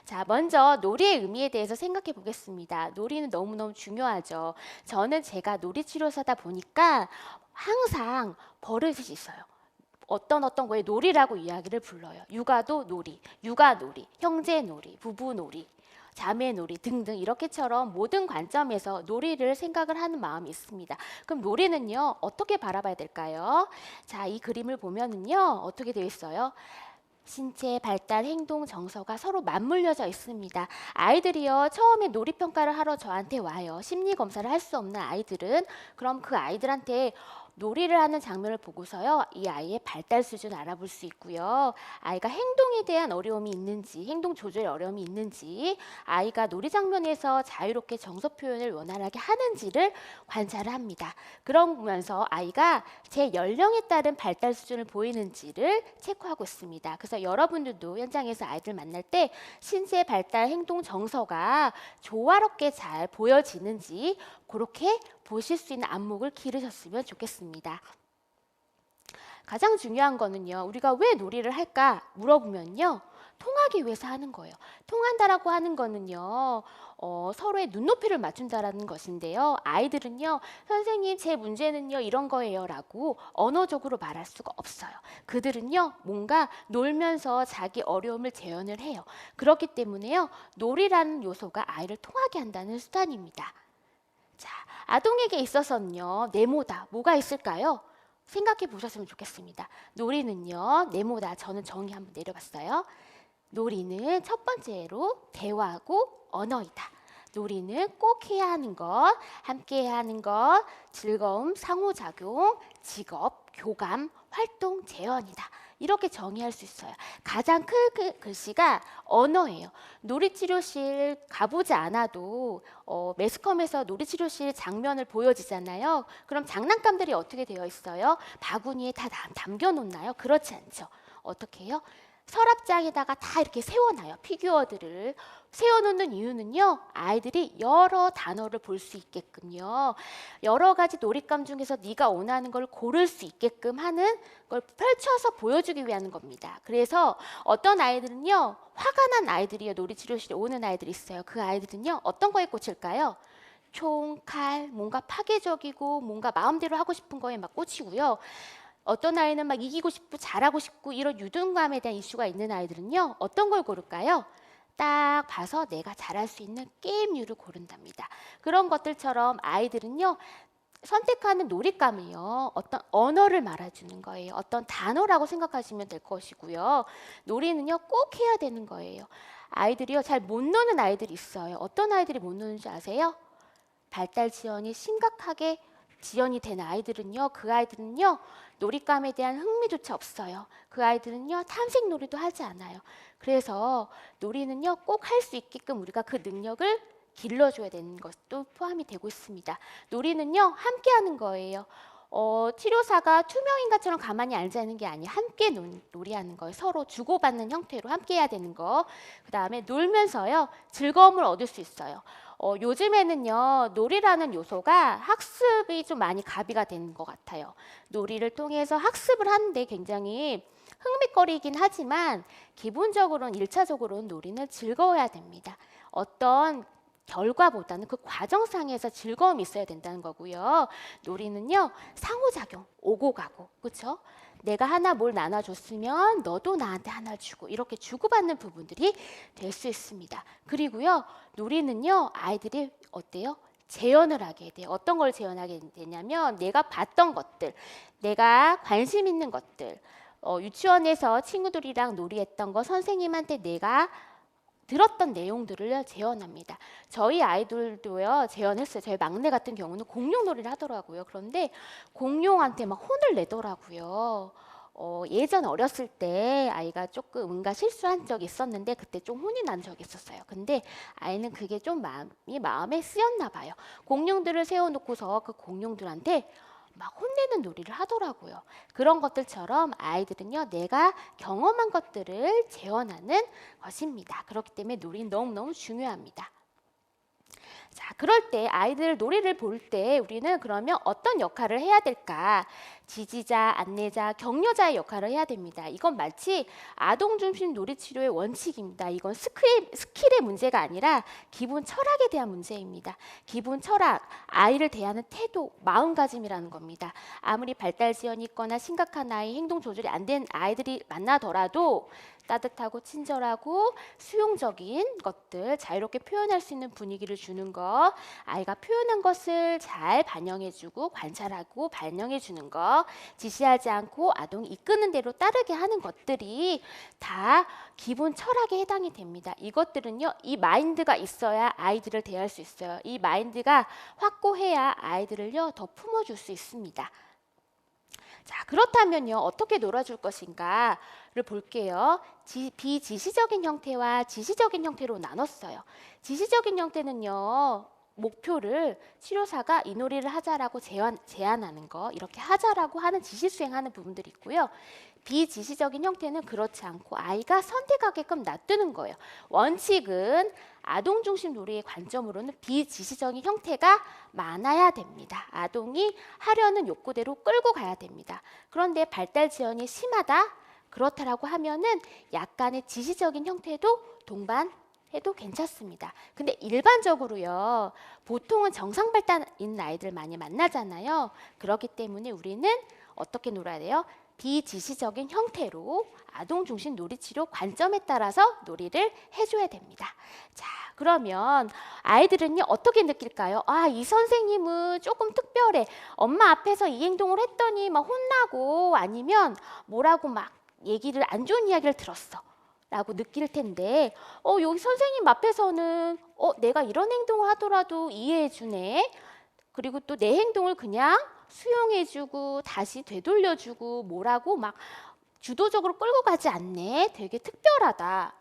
자, 먼저 놀이의 의미에 대해서 생각해 보겠습니다. 놀이는 너무너무 중요하죠. 저는 제가 놀이치료사다 보니까 항상 버릇이 있어요. 어떤 거에 놀이라고 이야기를 불러요. 육아도 놀이, 육아 놀이, 형제 놀이, 부부 놀이, 자매 놀이 등등 이렇게처럼 모든 관점에서 놀이를 생각을 하는 마음이 있습니다. 그럼 놀이는요, 어떻게 바라봐야 될까요? 자, 이 그림을 보면은요, 어떻게 되어 있어요? 신체, 발달, 행동, 정서가 서로 맞물려져 있습니다. 아이들이요, 처음에 놀이평가를 하러 저한테 와요. 심리 검사를 할 수 없는 아이들은 그럼 그 아이들한테 놀이를 하는 장면을 보고서요, 이 아이의 발달 수준 알아볼 수 있고요. 아이가 행동에 대한 어려움이 있는지, 행동 조절 어려움이 있는지, 아이가 놀이 장면에서 자유롭게 정서 표현을 원활하게 하는지를 관찰을 합니다. 그러면서 아이가 제 연령에 따른 발달 수준을 보이는지를 체크하고 있습니다. 그래서 여러분들도 현장에서 아이들 만날 때 신체 발달, 행동, 정서가 조화롭게 잘 보여지는지 그렇게 보실 수 있는 안목을 기르셨으면 좋겠습니다. 가장 중요한 거는요, 우리가 왜 놀이를 할까 물어보면요, 통하기 위해서 하는 거예요. 통한다라고 하는 거는요, 서로의 눈높이를 맞춘다라는 것인데요. 아이들은요, 선생님 제 문제는요 이런 거예요 라고 언어적으로 말할 수가 없어요. 그들은요, 뭔가 놀면서 자기 어려움을 재현을 해요. 그렇기 때문에요, 놀이라는 요소가 아이를 통하게 한다는 수단입니다. 자, 아동에게 있어서는요, 네모다. 뭐가 있을까요? 생각해 보셨으면 좋겠습니다. 놀이는요, 네모다. 저는 정의 한번 내려봤어요. 놀이는 첫 번째로 대화하고 언어이다. 놀이는 꼭 해야 하는 것, 함께 해야 하는 것, 즐거움, 상호작용, 직업, 교감, 활동, 재현이다. 이렇게 정의할 수 있어요. 가장 큰 글씨가 언어예요. 놀이치료실 가보지 않아도 매스컴에서 놀이치료실 장면을 보여지잖아요. 그럼 장난감들이 어떻게 되어 있어요? 바구니에 다 담겨 놓나요? 그렇지 않죠. 어떻게 해요? 서랍장에다가 다 이렇게 세워놔요. 피규어들을 세워놓는 이유는요, 아이들이 여러 단어를 볼 수 있게끔요, 여러 가지 놀잇감 중에서 네가 원하는 걸 고를 수 있게끔 하는 걸 펼쳐서 보여주기 위한 겁니다. 그래서 어떤 아이들은요, 화가 난 아이들이요, 놀이치료실에 오는 아이들이 있어요. 그 아이들은요, 어떤 거에 꽂힐까요? 총, 칼, 뭔가 파괴적이고 뭔가 마음대로 하고 싶은 거에 막 꽂히고요. 어떤 아이는 막 이기고 싶고 잘하고 싶고 이런 유등감에 대한 이슈가 있는 아이들은요, 어떤 걸 고를까요? 딱 봐서 내가 잘할 수 있는 게임류를 고른답니다. 그런 것들처럼 아이들은요, 선택하는 놀잇감이요, 어떤 언어를 말해주는 거예요. 어떤 단어라고 생각하시면 될 것이고요. 놀이는요, 꼭 해야 되는 거예요. 아이들이요, 잘 못 노는 아이들이 있어요. 어떤 아이들이 못 노는지 아세요? 발달 지연이 심각하게 지연이 된 아이들은요, 그 아이들은요, 놀잇감에 대한 흥미조차 없어요. 그 아이들은요, 탐색 놀이도 하지 않아요. 그래서 놀이는요, 꼭 할 수 있게끔 우리가 그 능력을 길러줘야 되는 것도 포함이 되고 있습니다. 놀이는요, 함께 하는 거예요. 치료사가 투명인간처럼 가만히 앉아있는 게 아니에요. 함께 놀이하는 거예요. 서로 주고받는 형태로 함께 해야 되는 거. 그 다음에 놀면서요, 즐거움을 얻을 수 있어요. 요즘에는요, 놀이라는 요소가 학습이 좀 많이 가비가 되는 것 같아요. 놀이를 통해서 학습을 하는데 굉장히 흥미거리이긴 하지만 기본적으로는 1차적으로는 놀이는 즐거워야 됩니다. 어떤 결과보다는 그 과정상에서 즐거움이 있어야 된다는 거고요. 놀이는요, 상호작용, 오고 가고, 그렇죠? 내가 하나 뭘 나눠줬으면 너도 나한테 하나 주고 이렇게 주고받는 부분들이 될 수 있습니다. 그리고요, 놀이는요, 아이들이 어때요? 재현을 하게 돼요. 어떤 걸 재현하게 되냐면 내가 봤던 것들, 내가 관심 있는 것들, 유치원에서 친구들이랑 놀이했던 거, 선생님한테 내가 들었던 내용들을 재현합니다. 저희 아이들도요, 재현했어요. 저희 막내 같은 경우는 공룡놀이를 하더라고요. 그런데 공룡한테 막 혼을 내더라고요. 예전 어렸을 때 아이가 조금 뭔가 실수한 적이 있었는데 그때 좀 혼이 난 적이 있었어요. 근데 아이는 그게 좀 마음에 쓰였나 봐요. 공룡들을 세워놓고서 그 공룡들한테 막 혼내는 놀이를 하더라고요. 그런 것들처럼 아이들은요, 내가 경험한 것들을 재현하는 것입니다. 그렇기 때문에 놀이는 너무너무 중요합니다. 자, 그럴 때 아이들 놀이를 볼 때 우리는 그러면 어떤 역할을 해야 될까? 지지자, 안내자, 격려자의 역할을 해야 됩니다. 이건 마치 아동 중심 놀이 치료의 원칙입니다. 이건 스킬의 문제가 아니라 기본 철학에 대한 문제입니다. 기본 철학, 아이를 대하는 태도, 마음가짐이라는 겁니다. 아무리 발달 지연이 있거나 심각한 아이, 행동 조절이 안 된 아이들이 만나더라도 따뜻하고 친절하고 수용적인 것들, 자유롭게 표현할 수 있는 분위기를 주는 것, 아이가 표현한 것을 잘 반영해주고 관찰하고 반영해주는 것, 지시하지 않고 아동이 이끄는 대로 따르게 하는 것들이 다 기본 철학에 해당이 됩니다. 이것들은요, 이 마인드가 있어야 아이들을 대할 수 있어요. 이 마인드가 확고해야 아이들을요, 더 품어줄 수 있습니다. 자, 그렇다면요, 어떻게 놀아줄 것인가를 볼게요. 비지시적인 형태와 지시적인 형태로 나눴어요. 지시적인 형태는요, 목표를 치료사가 이 놀이를 하자라고 제안하는 거, 이렇게 하자라고 하는 지시 수행하는 부분들이 있고요. 비지시적인 형태는 그렇지 않고 아이가 선택하게끔 놔두는 거예요. 원칙은 아동 중심 놀이의 관점으로는 비지시적인 형태가 많아야 됩니다. 아동이 하려는 욕구대로 끌고 가야 됩니다. 그런데 발달 지연이 심하다? 그렇다라고 하면은 약간의 지시적인 형태도 동반해도 괜찮습니다. 근데 일반적으로요, 보통은 정상 발달인 아이들 많이 만나잖아요. 그렇기 때문에 우리는 어떻게 놀아야 돼요? 비지시적인 형태로 아동 중심 놀이치료 관점에 따라서 놀이를 해줘야 됩니다. 자, 그러면 아이들은요, 어떻게 느낄까요? 아, 이 선생님은 조금 특별해. 엄마 앞에서 이 행동을 했더니 막 혼나고 아니면 뭐라고 막 얘기를 안 좋은 이야기를 들었어 라고 느낄 텐데, 여기 선생님 앞에서는 내가 이런 행동을 하더라도 이해해 주네. 그리고 또 내 행동을 그냥 수용해주고 다시 되돌려주고 뭐라고 막 주도적으로 끌고 가지 않네. 되게 특별하다.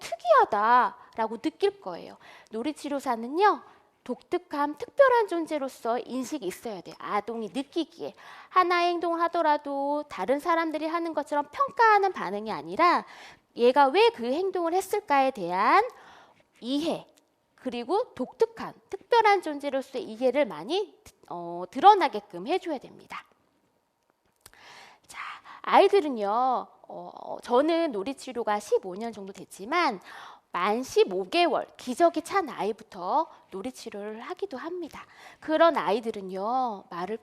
특이하다라고 느낄 거예요. 놀이치료사는요, 독특함, 특별한 존재로서 인식이 있어야 돼요. 아동이 느끼기에. 하나의 행동을 하더라도 다른 사람들이 하는 것처럼 평가하는 반응이 아니라 얘가 왜 그 행동을 했을까에 대한 이해, 그리고 독특한, 특별한 존재로서의 이해를 많이 드러나게끔 해줘야 됩니다. 자, 아이들은요, 저는 놀이치료가 15년 정도 됐지만 만 15개월 기저귀 찬 아이부터 놀이치료를 하기도 합니다. 그런 아이들은요, 말을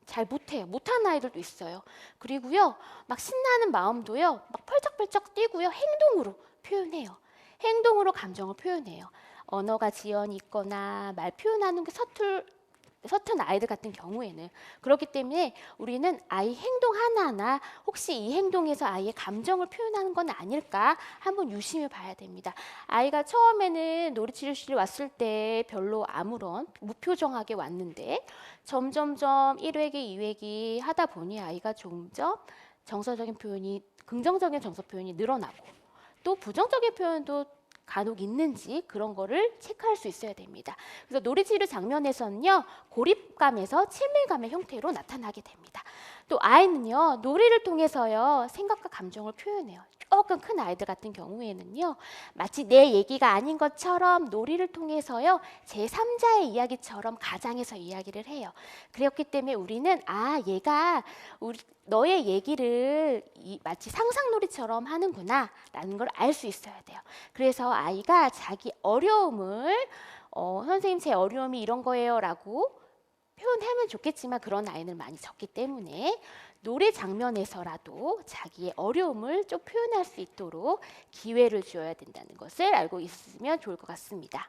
잘 못해요. 못하는 아이들도 있어요. 그리고요, 막 신나는 마음도요, 막 펄쩍펄쩍 뛰고요, 행동으로 표현해요. 행동으로 감정을 표현해요. 언어가 지연이 있거나 말 표현하는 게 서툰 아이들 같은 경우에는. 그렇기 때문에 우리는 아이 행동 하나하나 혹시 이 행동에서 아이의 감정을 표현하는 건 아닐까 한번 유심히 봐야 됩니다. 아이가 처음에는 놀이치료실에 왔을 때 별로 아무런 무표정하게 왔는데 점점점 1회기, 2회기 하다 보니 아이가 점점 정서적인 표현이, 긍정적인 정서 표현이 늘어나고 또 부정적인 표현도 간혹 있는지 그런 거를 체크할 수 있어야 됩니다. 그래서 놀이치료 장면에서는요, 고립감에서 친밀감의 형태로 나타나게 됩니다. 또 아이는요, 놀이를 통해서요, 생각과 감정을 표현해요. 조금 큰 아이들 같은 경우에는요, 마치 내 얘기가 아닌 것처럼 놀이를 통해서요, 제3자의 이야기처럼 가장해서 이야기를 해요. 그렇기 때문에 우리는 얘가 너의 얘기를 마치 상상놀이처럼 하는구나 라는 걸 알 수 있어야 돼요. 그래서 아이가 자기 어려움을 선생님 제 어려움이 이런 거예요 라고 표현하면 좋겠지만 그런 아이는 많이 적기 때문에 노래 장면에서라도 자기의 어려움을 좀 표현할 수 있도록 기회를 주어야 된다는 것을 알고 있으면 좋을 것 같습니다.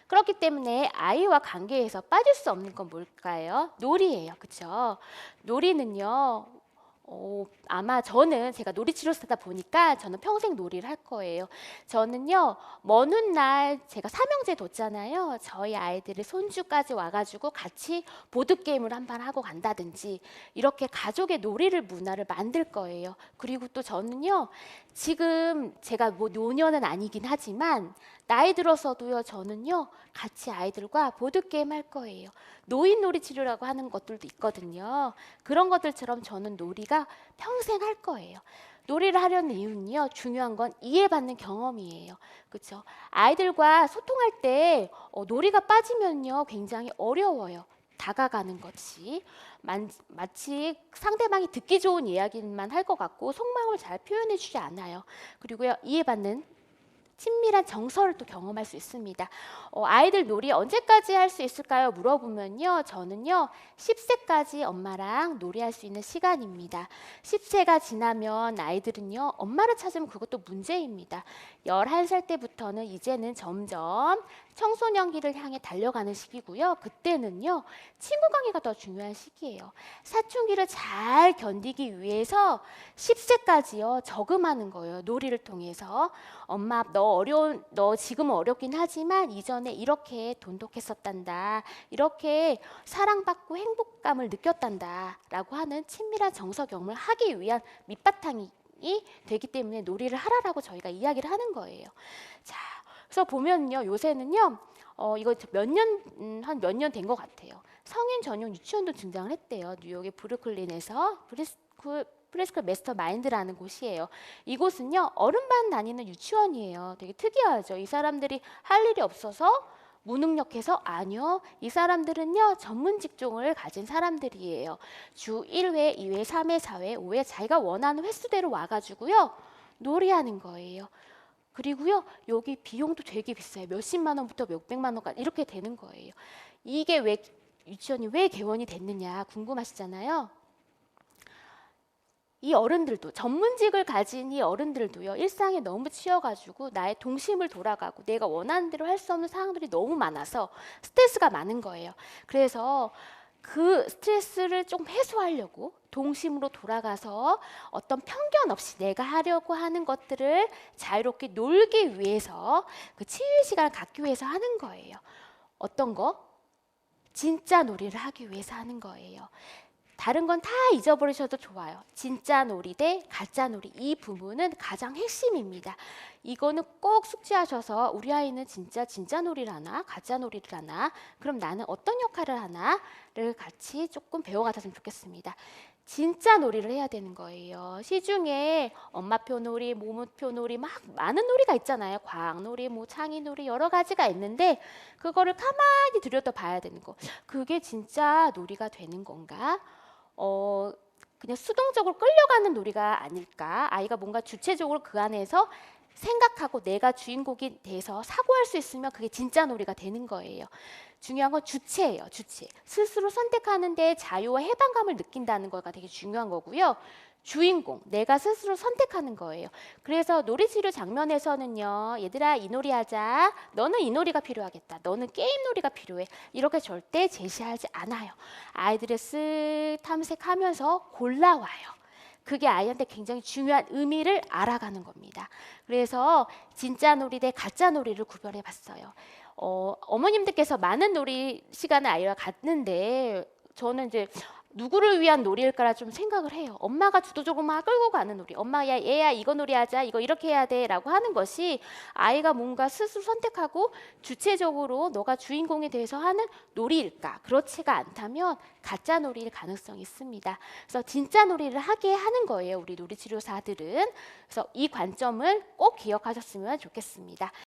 그렇기 때문에 아이와 관계에서 빠질 수 없는 건 뭘까요? 놀이예요. 그렇죠? 놀이는요. 아마 제가 놀이치료사다 보니까 저는 평생 놀이를 할 거예요. 저는요, 먼 훗날 제가 삼형제 뒀잖아요. 저희 아이들의 손주까지 와가지고 같이 보드게임을 한판 하고 간다든지 이렇게 가족의 놀이를 문화를 만들 거예요. 그리고 또 저는요, 지금 제가 뭐 노년은 아니긴 하지만 나이 들어서도요, 저는요, 같이 아이들과 보드게임 할 거예요. 노인놀이 치료라고 하는 것들도 있거든요. 그런 것들처럼 저는 놀이가 평생 할 거예요. 놀이를 하려는 이유는요. 중요한 건 이해받는 경험이에요. 그렇죠? 아이들과 소통할 때 놀이가 빠지면요. 굉장히 어려워요. 다가가는 것이 마치 상대방이 듣기 좋은 이야기만 할 것 같고 속마음을 잘 표현해 주지 않아요. 그리고요. 이해받는 친밀한 정서를 또 경험할 수 있습니다. 아이들 놀이 언제까지 할 수 있을까요? 물어보면요. 저는요. 10세까지 엄마랑 놀이할 수 있는 시간입니다. 10세가 지나면 아이들은요. 엄마를 찾으면 그것도 문제입니다. 11살 때부터는 이제는 점점 청소년기를 향해 달려가는 시기고요. 그때는요. 친구 관계가 더 중요한 시기예요. 사춘기를 잘 견디기 위해서 10세까지요. 저금하는 거예요. 놀이를 통해서. 엄마 너 지금은 어렵긴 하지만 이전에 이렇게 돈독했었단다. 이렇게 사랑받고 행복감을 느꼈단다. 라고 하는 친밀한 정서 경험을 하기 위한 밑바탕이 되기 때문에 놀이를 하라라고 저희가 이야기를 하는 거예요. 자, 그래서 보면요. 요새는요. 이거 한 몇 년 된 것 같아요. 성인 전용 유치원도 등장을 했대요. 뉴욕의 브루클린에서 프레스컬 메스터 마인드라는 곳이에요. 이곳은요. 어른반 다니는 유치원이에요. 되게 특이하죠. 이 사람들이 할 일이 없어서 무능력해서 아니요. 이 사람들은요. 전문 직종을 가진 사람들이에요. 주 1회, 2회, 3회, 4회, 5회 자기가 원하는 횟수대로 와가지고요. 놀이하는 거예요. 그리고요. 여기 비용도 되게 비싸요. 몇십만 원부터 몇백만 원까지 이렇게 되는 거예요. 이게 왜 유치원이 왜 개원이 됐느냐 궁금하시잖아요. 이 어른들도 전문직을 가진 이 어른들도요. 일상에 너무 치여가지고 나의 동심을 돌아가고 내가 원하는 대로 할 수 없는 상황들이 너무 많아서 스트레스가 많은 거예요. 그래서 그 스트레스를 좀 해소하려고 동심으로 돌아가서 어떤 편견 없이 내가 하려고 하는 것들을 자유롭게 놀기 위해서 그 치유의 시간을 갖기 위해서 하는 거예요. 어떤 거? 진짜 놀이를 하기 위해서 하는 거예요. 다른 건 다 잊어버리셔도 좋아요. 진짜 놀이 대 가짜 놀이 이 부분은 가장 핵심입니다. 이거는 꼭 숙지하셔서 우리 아이는 진짜 놀이를 하나 가짜 놀이를 하나 그럼 나는 어떤 역할을 하나를 같이 조금 배워가셨으면 좋겠습니다. 진짜 놀이를 해야 되는 거예요. 시중에 엄마표 놀이, 모모표 놀이 막 많은 놀이가 있잖아요. 과학놀이, 창의놀이 여러 가지가 있는데 그거를 가만히 들여다봐야 되는 거. 그게 진짜 놀이가 되는 건가? 그냥 수동적으로 끌려가는 놀이가 아닐까? 아이가 뭔가 주체적으로 그 안에서 생각하고 내가 주인공이 돼서 사고할 수 있으면 그게 진짜 놀이가 되는 거예요. 중요한 건 주체예요. 주체. 스스로 선택하는 데 자유와 해방감을 느낀다는 거가 되게 중요한 거고요. 주인공, 내가 스스로 선택하는 거예요. 그래서 놀이치료 장면에서는요. 얘들아 이 놀이 하자. 너는 이 놀이가 필요하겠다. 너는 게임 놀이가 필요해. 이렇게 절대 제시하지 않아요. 아이들을 쓱 탐색하면서 골라와요. 그게 아이한테 굉장히 중요한 의미를 알아가는 겁니다. 그래서 진짜 놀이 대 가짜 놀이를 구별해 봤어요. 어머님들께서 많은 놀이 시간을 아이와 갖는데 저는 이제 누구를 위한 놀이일까라 좀 생각을 해요. 엄마가 주도적으로 막 끌고 가는 놀이. 엄마 야 얘야 이거 놀이하자. 이거 이렇게 해야 돼 라고 하는 것이 아이가 뭔가 스스로 선택하고 주체적으로 너가 주인공이 돼서 하는 놀이일까? 그렇지가 않다면 가짜 놀이일 가능성이 있습니다. 그래서 진짜 놀이를 하게 하는 거예요. 우리 놀이치료사들은. 그래서 이 관점을 꼭 기억하셨으면 좋겠습니다.